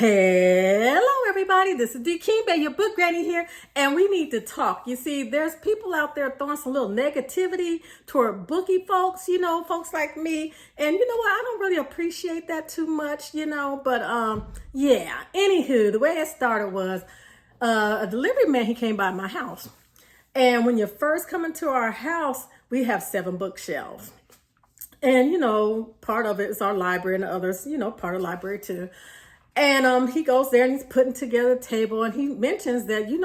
Hello, everybody. This is D. Kimbe, your book granny here, and we need to talk. You see, there's people out there throwing some little negativity toward bookie folks, folks like me. And you know what? I don't really appreciate that too much, but yeah. Anywho, the way it started was a delivery man, he came by my house. And when you first come into our house, we have 7 bookshelves. And, part of it is our library and the others, part of the library too. And he goes there and he's putting together a table and he mentions that, you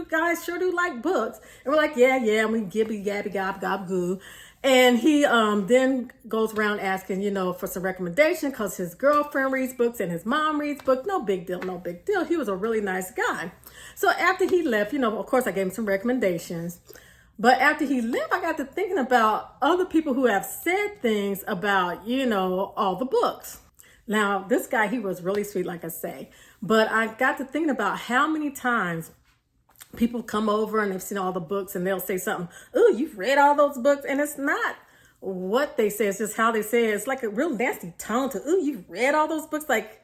guys sure do like books. And we're like, yeah, and we gibby, gabby, gob, gob, goo. And he then goes around asking, for some recommendation because his girlfriend reads books and his mom reads books. No big deal, no big deal. He was a really nice guy. So after he left, of course I gave him some recommendations. But after he left, I got to thinking about other people who have said things about, all the books. Now, this guy, he was really sweet, like I say. But I got to thinking about how many times people come over and they've seen all the books and they'll say something, oh, you've read all those books. And it's not what they say, it's just how they say it. It's like a real nasty tone to, oh, you've read all those books. Like,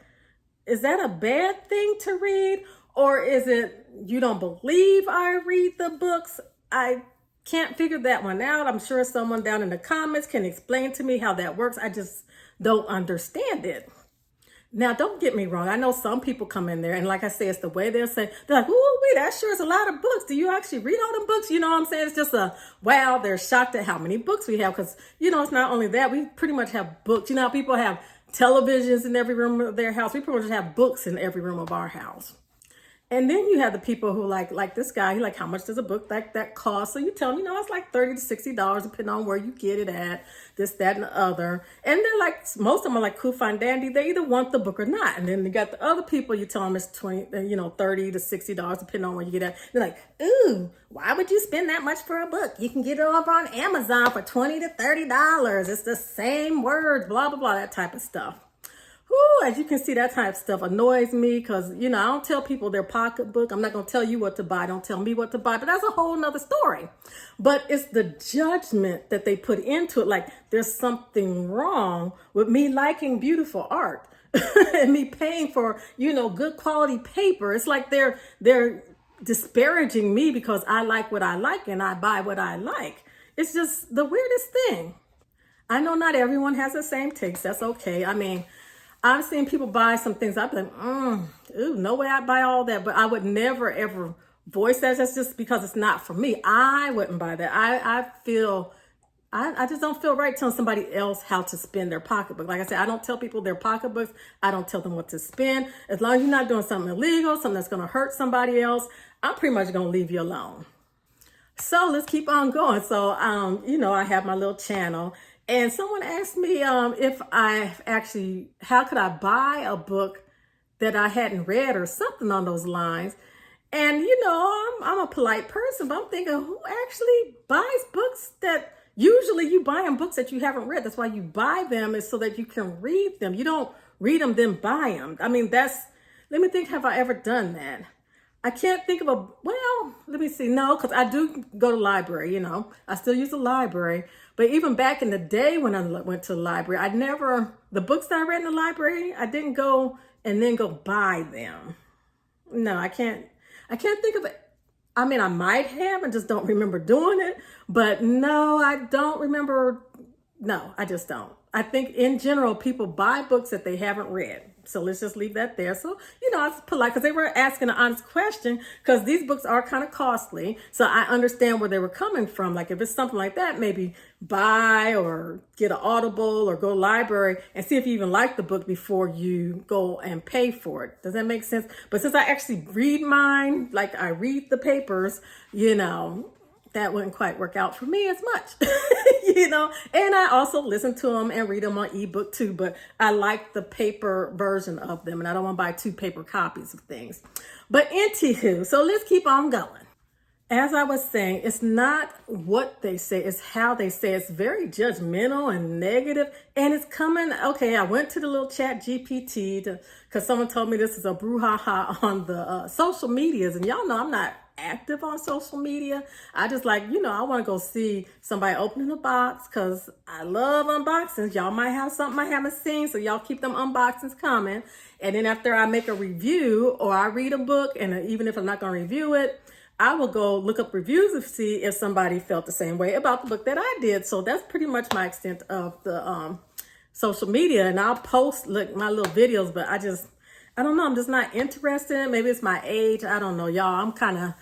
is that a bad thing to read? Or is it you don't believe I read the books? I can't figure that one out. I'm sure someone down in the comments can explain to me how that works. I just don't understand it. Now, don't get me wrong. I know some people come in there and like I say, it's the way they'll say, they're like, ooh, wait, that sure is a lot of books. Do you actually read all them books? You know what I'm saying? It's just wow, they're shocked at how many books we have because, it's not only that, we pretty much have books. How people have televisions in every room of their house. We pretty much have books in every room of our house. And then you have the people who like this guy, he like, how much does a book like that cost? So you tell them, it's like $30 to $60, depending on where you get it at, this, that, and the other. And they're like, most of them are like cool, fine, dandy. They either want the book or not. And then you got the other people, you tell them it's $30 to $60, depending on where you get it at. They're like, ooh, why would you spend that much for a book? You can get it over on Amazon for $20 to $30. It's the same words, blah, blah, blah, that type of stuff. Whew, as you can see, that type of stuff annoys me because, I don't tell people their pocketbook. I'm not going to tell you what to buy. Don't tell me what to buy. But that's a whole nother story. But it's the judgment that they put into it. Like there's something wrong with me liking beautiful art and me paying for, good quality paper. It's like they're disparaging me because I like what I like and I buy what I like. It's just the weirdest thing. I know not everyone has the same taste. That's okay. I mean, I've seen people buy some things. I've been, ooh, no way I'd buy all that. But I would never, ever voice that. That's just because it's not for me. I wouldn't buy that. I just don't feel right telling somebody else how to spend their pocketbook. Like I said, I don't tell people their pocketbooks. I don't tell them what to spend. As long as you're not doing something illegal, something that's going to hurt somebody else, I'm pretty much going to leave you alone. So let's keep on going. So, I have my little channel. And someone asked me if how could I buy a book that I hadn't read or something on those lines. And, I'm a polite person, but I'm thinking, who actually buys books that usually you buy them books that you haven't read? That's why you buy them is so that you can read them. You don't read them, then buy them. I mean, let me think, have I ever done that? I can't think of let me see. No, because I do go to the library, I still use the library. But even back in the day when I went to the library, the books that I read in the library, I didn't go and then go buy them. No, I can't think of it. I mean, I might have and just don't remember doing it. But no, I don't remember. No, I just don't. I think in general, people buy books that they haven't read. So let's just leave that there. So, it's polite because they were asking an honest question because these books are kind of costly. So I understand where they were coming from. Like if it's something like that, maybe buy or get an Audible or go to the library and see if you even like the book before you go and pay for it. Does that make sense? But since I actually read mine, like I read the papers, that wouldn't quite work out for me as much, and I also listen to them and read them on ebook too, but I like the paper version of them and I don't want to buy 2 paper copies of things. But anywho, so let's keep on going. As I was saying, it's not what they say, it's how they say. It's very judgmental and negative, and it's coming. Okay, I went to the little chat GPT because someone told me this is a brouhaha on the social medias, and y'all know I'm not active on social media. I just like, I want to go see somebody opening a box because I love unboxings. Y'all might have something I haven't seen, so y'all keep them unboxings coming. And then after I make a review or I read a book, and even if I'm not going to review it, I will go look up reviews to see if somebody felt the same way about the book that I did. So that's pretty much my extent of the social media. And I'll post my little videos, but I don't know. I'm just not interested. Maybe it's my age. I don't know, y'all. I'm kind of,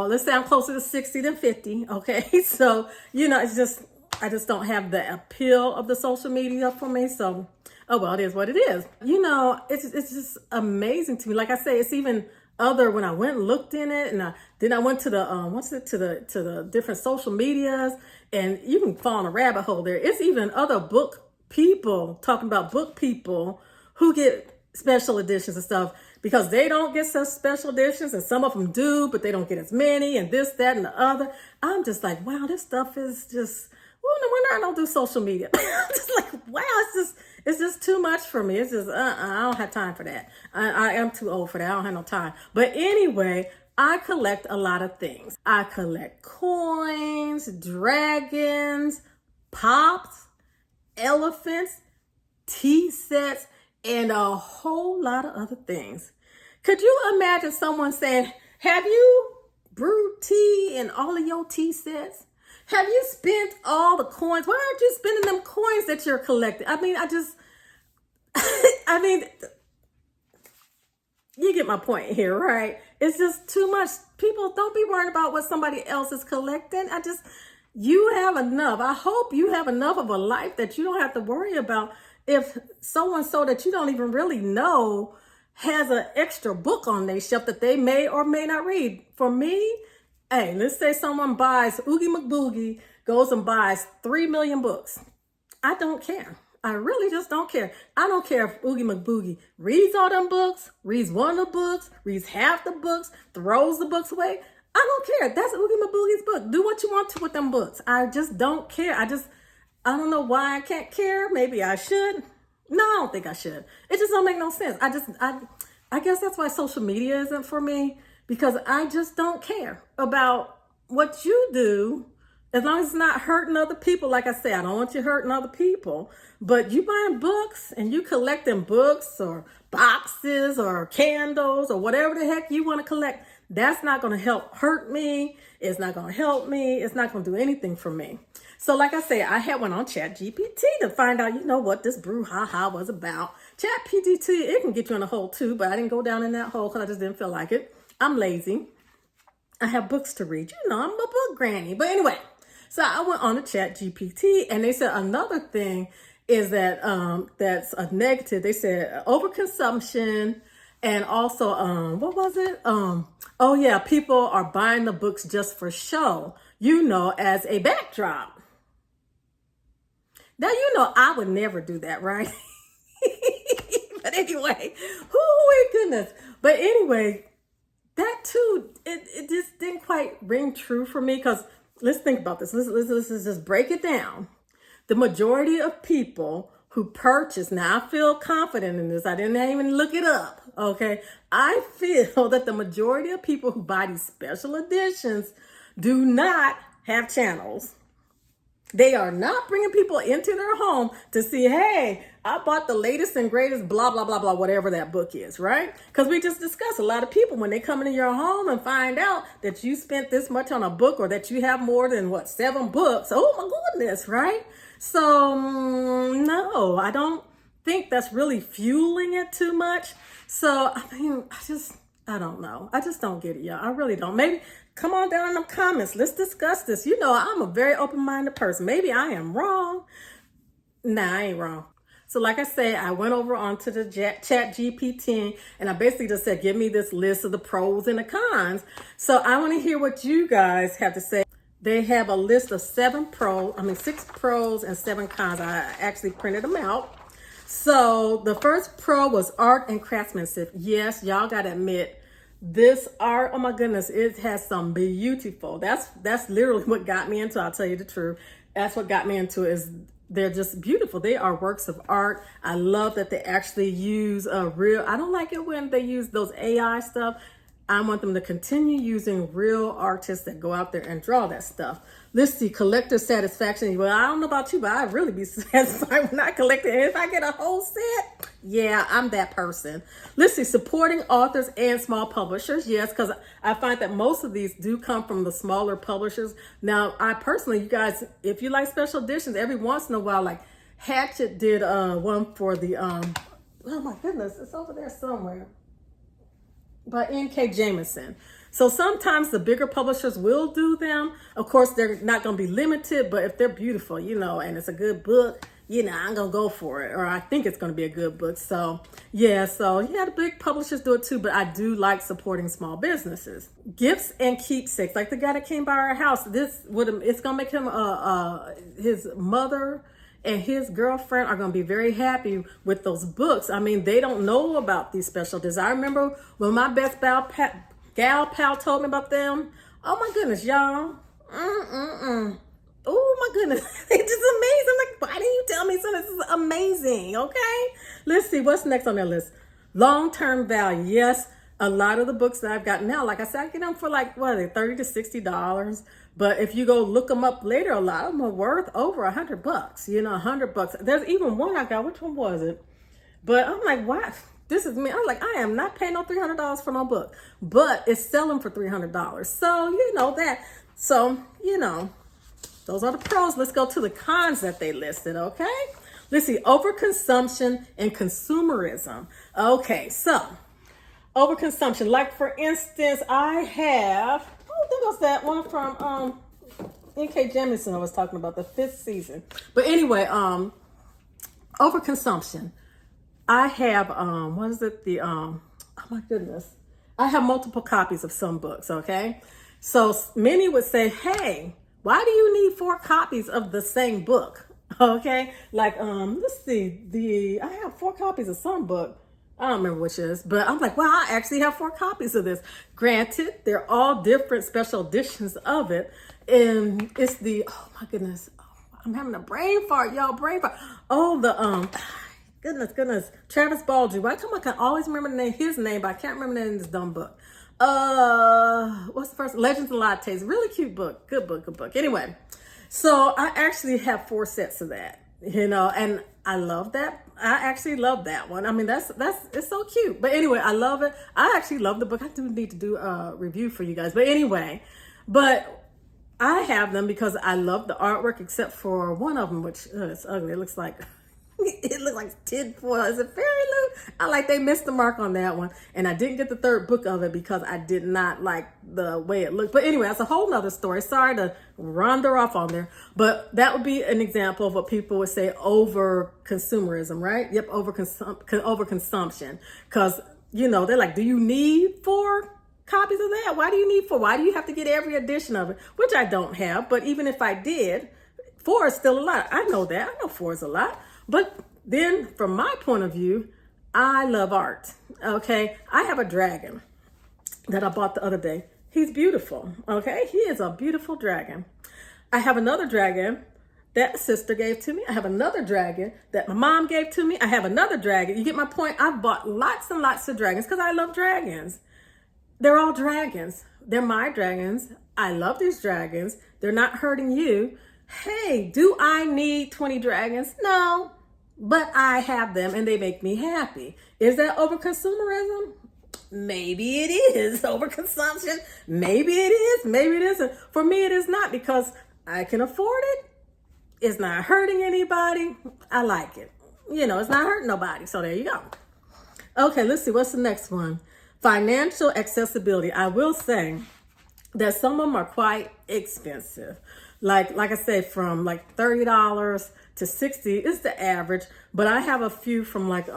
let's say I'm closer to 60 than 50. Okay. So, I just don't have the appeal of the social media for me. So, oh, well, it is what it is. It's just amazing to me. Like I say, it's even other when I went and looked in it, and then I went to the to the different social medias, and you can fall in a rabbit hole there. It's even other book people talking about book people who get special editions and stuff because they don't get such special editions, and some of them do, but they don't get as many, and this, that, and the other. I'm just like, wow, this stuff is just, well, no wonder I don't do social media. I'm just like, wow, it's just too much for me. It's just, I don't have time for that. I am too old for that. I don't have no time. But anyway, I collect a lot of things. I collect coins, dragons, pops, elephants, tea sets, and a whole lot of other things. Could you imagine someone saying, have you brewed tea in all of your tea sets? Have you spent all the coins? Why aren't you spending them coins that you're collecting? I mean, you get my point here, right? It's just too much. People, don't be worried about what somebody else is collecting. You have enough. I hope you have enough of a life that you don't have to worry about if so-and-so that you don't even really know has an extra book on their shelf that they may or may not read. For me, hey, let's say someone buys Oogie McBoogie, goes and buys 3 million books. I don't care. I really just don't care. I don't care if Oogie McBoogie reads all them books, reads one of the books, reads half the books, throws the books away. I don't care. That's Oogie McBoogie's book. Do what you want to with them books. I just don't care. I don't know why I can't care. Maybe I should. No, I don't think I should. It just don't make no sense. I guess that's why social media isn't for me, because I just don't care about what you do as long as it's not hurting other people. Like I say, I don't want you hurting other people, but you buying books and you collecting books or boxes or candles or whatever the heck you want to collect, that's not going to hurt me. It's not going to help me. It's not going to do anything for me. So like I say, I had one on ChatGPT to find out, what this brouhaha was about. ChatGPT, it can get you in a hole too, but I didn't go down in that hole because I just didn't feel like it. I'm lazy. I have books to read. I'm a book granny. But anyway, so I went on to ChatGPT, and they said another thing is that that's a negative. They said overconsumption, and also what was it? Oh yeah, people are buying the books just for show, as a backdrop. Now I would never do that, right? But anyway, oh my goodness. But anyway, that too, it just didn't quite ring true for me, because let's think about this. Let's just break it down. The majority of people who purchase, now I feel confident in this. I didn't even look it up, okay? I feel that the majority of people who buy these special editions do not have channels. They are not bringing people into their home to see, hey, I bought the latest and greatest blah, blah, blah, blah, whatever that book is, right? Because we just discussed a lot of people, when they come into your home and find out that you spent this much on a book, or that you have more than 7 books. Oh my goodness, right? So no, I don't think that's really fueling it too much. So, I don't know. I just don't get it, y'all. I really don't. Maybe come on down in the comments. Let's discuss this. I'm a very open-minded person. Maybe I am wrong. Nah, I ain't wrong. So like I said, I went over onto the ChatGPT, and I basically just said, give me this list of the pros and the cons. So I want to hear what you guys have to say. They have a list of 6 pros and 7 cons. I actually printed them out. So the first pro was art and craftsmanship. Yes, y'all got to admit, this art, oh my goodness, it has some beautiful. That's literally what got me into it. I'll tell you the truth. That's what got me into it, is they're just beautiful. They are works of art. I love that they actually use I don't like it when they use those AI stuff. I want them to continue using real artists that go out there and draw that stuff. Let's see, collector satisfaction. Well, I don't know about you, but I'd really be satisfied when I collect it. If I get a whole set, yeah, I'm that person. Let's see, supporting authors and small publishers. Yes, because I find that most of these do come from the smaller publishers. Now, I personally, you guys, if you like special editions, every once in a while, like Hatchet did one for the, oh my goodness, it's over there somewhere, by N.K. Jemisin. So sometimes the bigger publishers will do them. Of course, they're not going to be limited, but if they're beautiful, and it's a good book, I'm going to go for it, or I think it's going to be a good book. So the big publishers do it too, but I do like supporting small businesses. Gifts and keepsakes, like the guy that came by our house, it's going to make him, his mother and his girlfriend are going to be very happy with those books. I mean, they don't know about these specialties. I remember when my best gal pal told me about them. Oh my goodness, y'all. Oh my goodness. It's just amazing. Like, why didn't you tell me so? This is amazing. Okay. Let's see what's next on that list. Long-term value. Yes. A lot of the books that I've got now, like I said, I get them for like, what are they, $30 to $60. But if you go look them up later, a lot of them are worth over $100, $100. There's even one I got, which one was it? But I'm like, what? This is me. I'm like, I am not paying no $300 for no book, but it's selling for $300. So, that. So, those are the pros. Let's go to the cons that they listed, okay? Let's see, overconsumption and consumerism. Okay, so overconsumption. Like, for instance, I have, there goes that one from N.K. Jemisin I was talking about, the 5th season. But anyway, overconsumption. I have, what is it? Oh my goodness. I have multiple copies of some books, okay? So many would say, hey, why do you need 4 copies of the same book? Okay? Like, let's see, I have 4 copies of some book. I don't remember which is, but I'm like, wow, I actually have 4 copies of this. Granted, they're all different special editions of it. And it's oh my goodness. Oh, I'm having a brain fart, y'all, brain fart. Oh, goodness. Travis Baldree. Why come I can always remember his name, but I can't remember the name of this dumb book. What's the first? Legends and Lattes. Really cute book. Good book. Anyway, so I actually have 4 sets of that, and I love that. I actually love that one. I mean, it's so cute. But anyway, I love it. I actually love the book. I do need to do a review for you guys. But anyway, I have them because I love the artwork, except for one of them, which it's ugly. It looks like tinfoil. Is it Fairy Loot? I like they missed the mark on that one. And I didn't get the 3rd book of it because I did not like the way it looked. But anyway, that's a whole nother story. Sorry to wander off on there. But that would be an example of what people would say over consumerism, right? Yep, overconsumption. Because, they're like, do you need 4 copies of that? Why do you need 4? Why do you have to get every edition of it? Which I don't have. But even if I did, 4 is still a lot. I know that. I know 4 is a lot. But then from my point of view, I love art. Okay. I have a dragon that I bought the other day. He's beautiful. Okay. He is a beautiful dragon. I have another dragon that sister gave to me. I have another dragon that my mom gave to me. I have another dragon. You get my point? I've bought lots and lots of dragons because I love dragons. They're all dragons. They're my dragons. I love these dragons. They're not hurting you. Hey, do I need 20 dragons? No, but I have them and they make me happy. Is that overconsumerism? Maybe it is overconsumption. Maybe it is. Maybe it isn't. For me, it is not because I can afford it. It's not hurting anybody. I like it. It's not hurting nobody. So there you go. Okay, let's see. What's the next one? Financial accessibility. I will say that some of them are quite expensive. Like I said, from like $30 to $60 is the average. But I have a few from like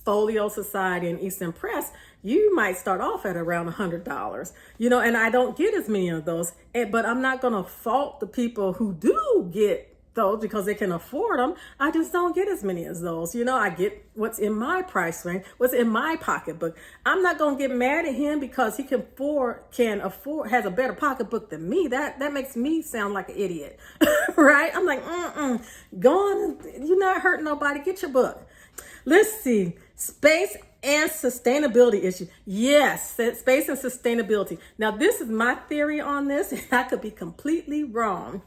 Folio Society and Eastern Press. You might start off at around $100, and I don't get as many of those. But I'm not going to fault the people who do get those because they can afford them. I just don't get as many as those. I get what's in my price range, what's in my pocketbook. I'm not going to get mad at him because he can afford, has a better pocketbook than me. That makes me sound like an idiot, right? I'm like, go on. You're not hurting nobody. Get your book. Let's see. Space and sustainability issue. Yes, space and sustainability. Now, this is my theory on this, and I could be completely wrong.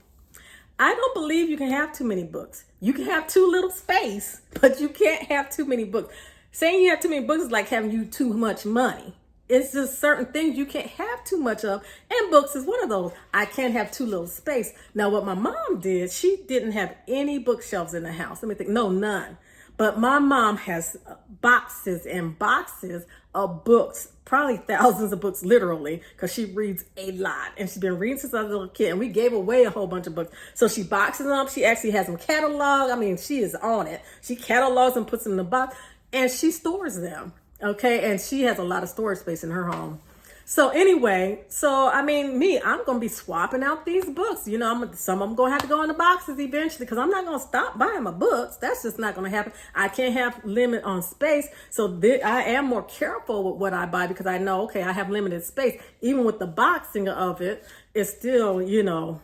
I don't believe you can have too many books. You can have too little space, but you can't have too many books. Saying you have too many books is like having you too much money. It's just certain things you can't have too much of, and books is one of those. I can't have too little space. Now, what my mom did, she didn't have any bookshelves in the house. Let me think. No, none. But my mom has boxes and boxes of books, probably thousands of books, literally, because she reads a lot. And she's been reading since I was a little kid. And we gave away a whole bunch of books. So she boxes them up. She actually has them cataloged. I mean, she is on it. She catalogs and puts them in the box. And she stores them. Okay. And she has a lot of storage space in her home. So anyway, I mean, I'm going to be swapping out these books. You know, some of them going to have to go in the boxes eventually because I'm not going to stop buying my books. That's just not going to happen. I can't have limit on space. So I am more careful with what I buy because I know, okay, I have limited space. Even with the boxing of it, it's still, you know,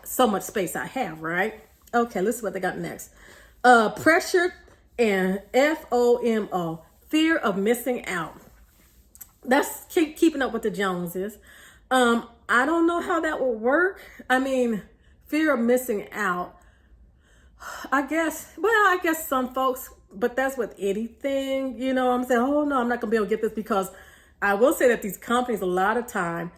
so much space I have, right? Okay, let's see what they got next. Pressure and FOMO, fear of missing out. That's keeping up with the Joneses. I don't know how that will work. I mean, fear of missing out. I guess some folks, but that's with anything, you know, I'm saying, oh no, I'm not gonna be able to get this because I will say that these companies, a lot of time,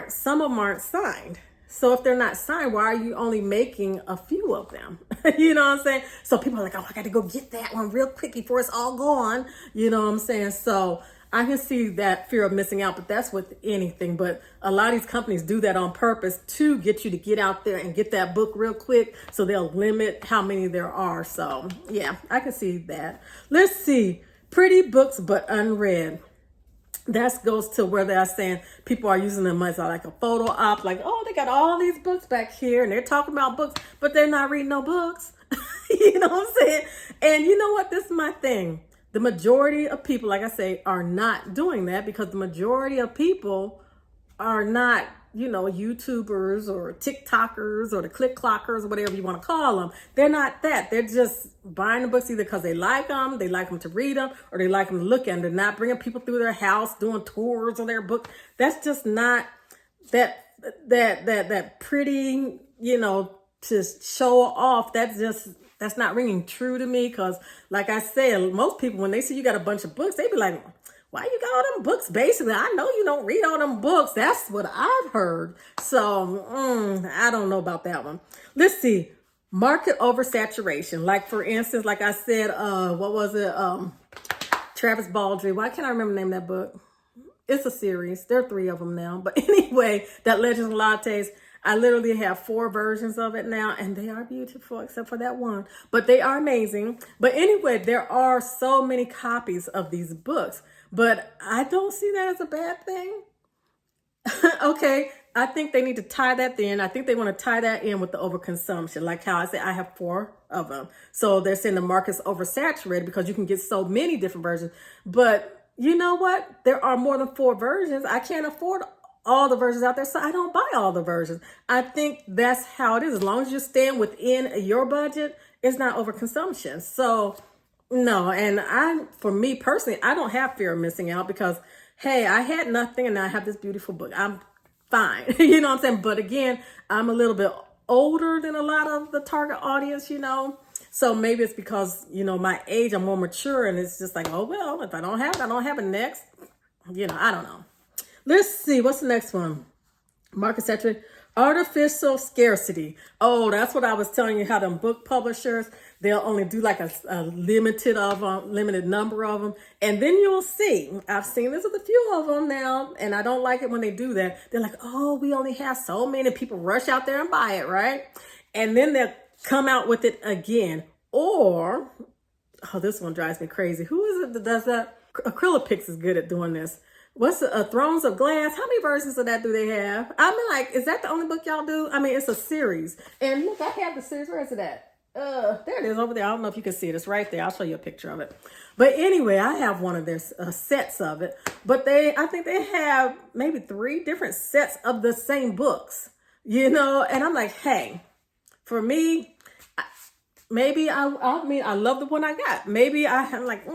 some of them aren't signed. So if they're not signed, why are you only making a few of them? You know what I'm saying? So people are like, oh, I got to go get that one real quick before it's all gone. You know what I'm saying? So I can see that fear of missing out, but that's with anything. But a lot of these companies do that on purpose to get you to get out there and get that book real quick. So they'll limit how many there are. So yeah, I can see that. Let's see. Pretty books, but unread. That goes to where they're saying people are using them as like a photo op. Like, oh, they got all these books back here and they're talking about books, but they're not reading no books. You know what I'm saying? And you know what? This is my thing. The majority of people, like I say, are not doing that because the majority of people are not, you know, YouTubers or TikTokers or the click clockers or whatever you want to call them. They're not that. They're just buying the books either because they like them to read them, or they like them to look at them. They're not bringing people through their house, doing tours of their book. That's just not that pretty, you know, to show off. That's not ringing true to me because, like I said, most people, when they see you got a bunch of books, they be like, why you got all them books? Basically, I know you don't read all them books. That's what I've heard. So I don't know about that one. Let's see. Market oversaturation. Like, for instance, like I said, what was it? Travis Baldree. Why can't I remember the name of that book? It's a series. There are 3 of them now. But anyway, that Legends of Lattes, I literally have 4 versions of it now, and they are beautiful, except for that one. But they are amazing. But anyway, there are so many copies of these books. But I don't see that as a bad thing. Okay, I think they need to tie that in. I think they want to tie that in with the overconsumption. Like how I say I have 4 of them. So they're saying the market's oversaturated because you can get so many different versions. But you know what? There are more than 4 versions. I can't afford all the versions out there, so I don't buy all the versions. I think that's how it is. As long as you're staying within your budget, it's not overconsumption. So no, and for me personally, I don't have fear of missing out because, hey, I had nothing and now I have this beautiful book. I'm fine. You know what I'm saying? But again, I'm a little bit older than a lot of the target audience, you know. So maybe it's because, you know, my age, I'm more mature and it's just like, oh, well, if I don't have it, I don't have it next. You know, I don't know. Let's see. What's the next one? Market saturated. Artificial scarcity. Oh, that's what I was telling you, how them book publishers, they'll only do like a limited number of them. And then you'll see, I've seen this with a few of them now, and I don't like it when they do that. They're like, oh, we only have so many. People rush out there and buy it, right? And then they'll come out with it again. Or, oh, this one drives me crazy. Who is it that does that? Acrylic is good at doing this. What's Thrones of Glass? How many versions of that do they have? I'm like, is that the only book y'all do? I mean, it's a series. And look, I have the series. Where is it at? There it is over there. I don't know if you can see it. It's right there. I'll show you a picture of it. But anyway, I have one of their sets of it. But I think they have maybe 3 different sets of the same books, you know? And I'm like, hey, for me, maybe I mean, I love the one I got. Maybe I have like,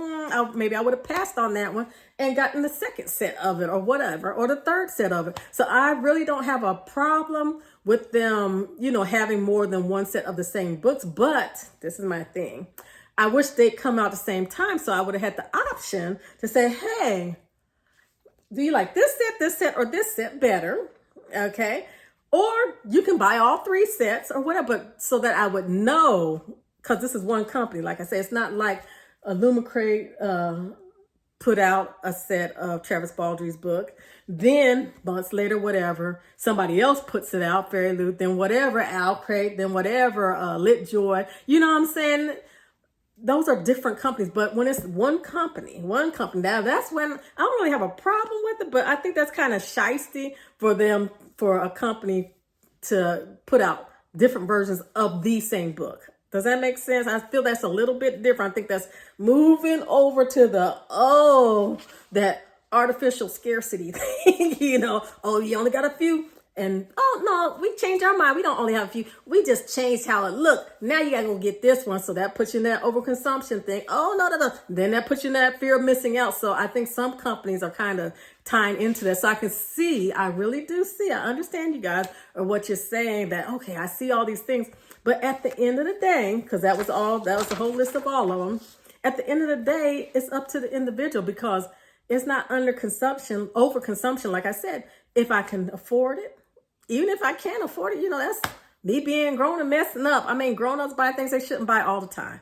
maybe I would have passed on that one and gotten the second set of it or whatever, or the third set of it. So I really don't have a problem with them, having more than one set of the same books. But this is my thing. I wish they'd come out at the same time. So I would have had the option to say, hey, do you like this set, or this set better? Okay. Or you can buy all three sets or whatever, but so that I would know, because this is one company. Like I said, it's not like Illumicrate put out a set of Travis Baldry's book. Then months later, whatever, somebody else puts it out, Fairy Loot, then whatever, Owlcrate, then whatever, LitJoy. You know what I'm saying? Those are different companies, but when it's one company, now that's when I don't really have a problem with it, but I think that's kind of shysty for a company to put out different versions of the same book. Does that make sense? I feel that's a little bit different. I think that's moving over to that artificial scarcity thing, oh, you only got a few. And oh no, we changed our mind. We don't only have a few. We just changed how it looked. Now you gotta go get this one. So that puts you in that overconsumption thing. Oh no. Then that puts you in that fear of missing out. So I think some companies are kind of tying into that. So I really do see. I understand you guys or what you're saying that, okay, I see all these things. But at the end of the day, because that was the whole list of all of them. At the end of the day, it's up to the individual, because it's not overconsumption. Like I said, if I can afford it, even if I can't afford it, that's me being grown and messing up. I mean, grown-ups buy things they shouldn't buy all the time,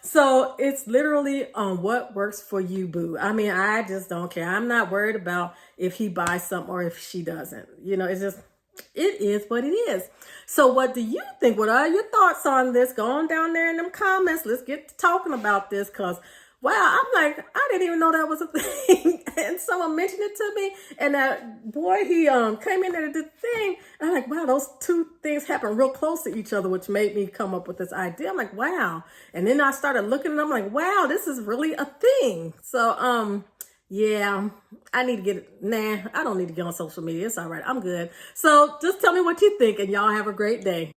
So it's literally on what works for you, boo. I mean, I just don't care. I'm not worried about if he buys something or if she doesn't. It's just, it is what it is. So what do you think? What are your thoughts on this? Go on down there in them comments. Let's get to talking about this, because wow, I'm like, I didn't even know that was a thing. And someone mentioned it to me. And that boy, he came in there and did the thing. And I'm like, wow, those two things happen real close to each other, which made me come up with this idea. I'm like, wow. And then I started looking and I'm like, wow, this is really a thing. So, yeah, I need to I don't need to get on social media. It's all right. I'm good. So just tell me what you think, and y'all have a great day.